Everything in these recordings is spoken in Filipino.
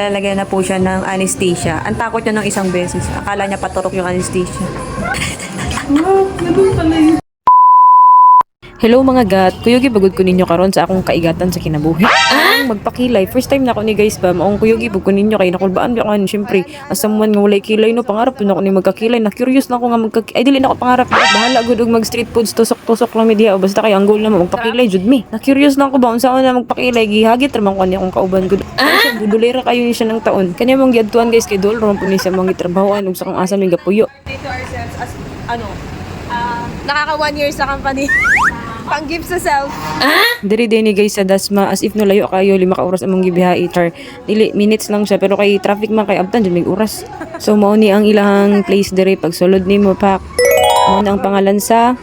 Lalagyan na po siya ng anesthesia. Ang takot niya ng isang beses. Akala niya paturok yung anesthesia. Hello mga gat, kuyugi bagod ko ninyo karon sa akong kaigatan sa kinabuhi. Magpakilay, first time na ako ni guys ba, maong kuyugi bagod ko ninyo kay nakulbaan bi ako syempre as someone nga walay kilay no pangarap na ako ni magkakilay, na curious na ako nga ay dili na ako pangarap. Bahala gud og mag street foods tusok-tusok lang media o basta kay ang goal na mo magpakilay jud me. Na curious na ako ba unsa na magpakilay gihagit ra man ko niya akong kauban gud. Budulera kayo ni siya ng taon. Kanya mong giadtuan guys kay dol ron po ni siya mga trabahoan ug sa kang asa mi gapuyo. To ourselves as nakaka 1 year sa company. Pang give sa self. Diri ni guys sa Dasma as if no layo kayo 5 ka oras among gibiyahe char dili minutes lang siya pero kay traffic man kay abtan jud mig oras. So mao ni ang ilahang place diri pag sulod nimo pak. Mao na ang pangalan sa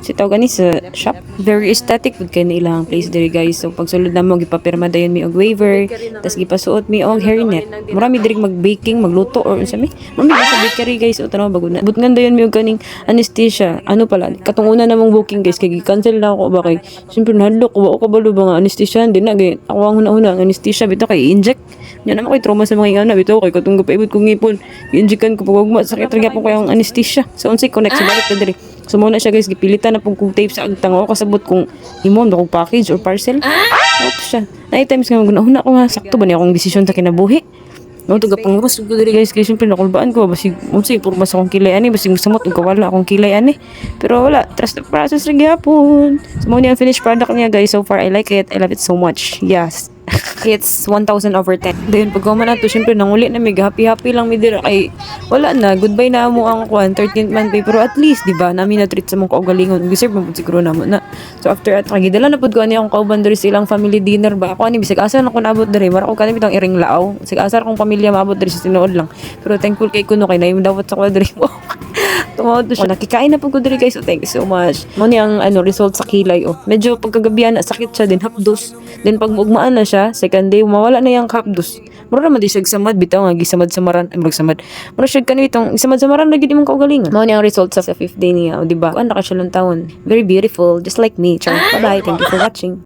si tawag ni sa shop. Very aesthetic pud kay na ilahang place diri guys. So pag sulod namo gipapirma dayon mi og waiver, tas gipasuot mi og hairnet. Murami diri mag-baking, magluto or unsa mi. Murami sa bakery guys o tanaw bagud na. Butngan dayon mi og kaning anesthesia. Pala, katong una namong booking guys kay gi-cancel na ako ba kay simpre nahadlok wa ko balo ba nga anesthesia din na gay. Ako ang una-una ang anesthesia bitaw kay inject. Nya naman koy trauma sa mga ingana bitaw kay katong gapaibot kong ngipon. I-injectan ko pag ugma sakit ra gyapon ko ang anesthesia. So unsay connect sa balik ta diri. So muna siya guys, gipilitan na pong kong tape sa agtang ako kasabot kong himon na kong package or parcel. Auto siya. Na times nga magunahuna ko nga sakto ba niya akong desisyon sa kinabuhi. No to gapang oras ko diri guys, kay syempre nakulbaan ko basig unsay porma sa akong kilay ani, basig samot ug kawala akong kilay ani. Pero wala, trust the process ra gyapon. So mo ni ang finished product niya guys, so far I like it. I love it so much. Yes. It's 1,000 over 10. Then pag na to, syempre nanguli na mig happy lang mi dira kay wala na goodbye na mo ang 13th month pay pero at least di ba nami na treat sa mong kaugalingon deserve mo siguro namo na. So after at gidala na pud ko ani akong kauban diri sa ilang family dinner ba ako ani bisag asa na ko naabot diri mara ko kanang bitang iring laaw sig asa akong pamilya maabot diri sa tinuod lang pero thankful kay kuno kay naim dawat sa kwadri mo. Tumawad siya. Nakikain na po ko diri guys. So thank you so much. Mo ni ang result sa kilay Medyo pagkagabihan na sakit siya din hapdos. Then pag ugmaan na siya, second day mawala na yang hapdos. Mura man di siya samad bitaw nga gisamad samaran ay magsamad. Mura siya kanitong isamad samaran na gid imong kaugalingon. Mo ni ang result sa 5th day niya, di ba? Kuan na ka siya lang taon. Very beautiful, just like me. Bye bye. Thank you for watching.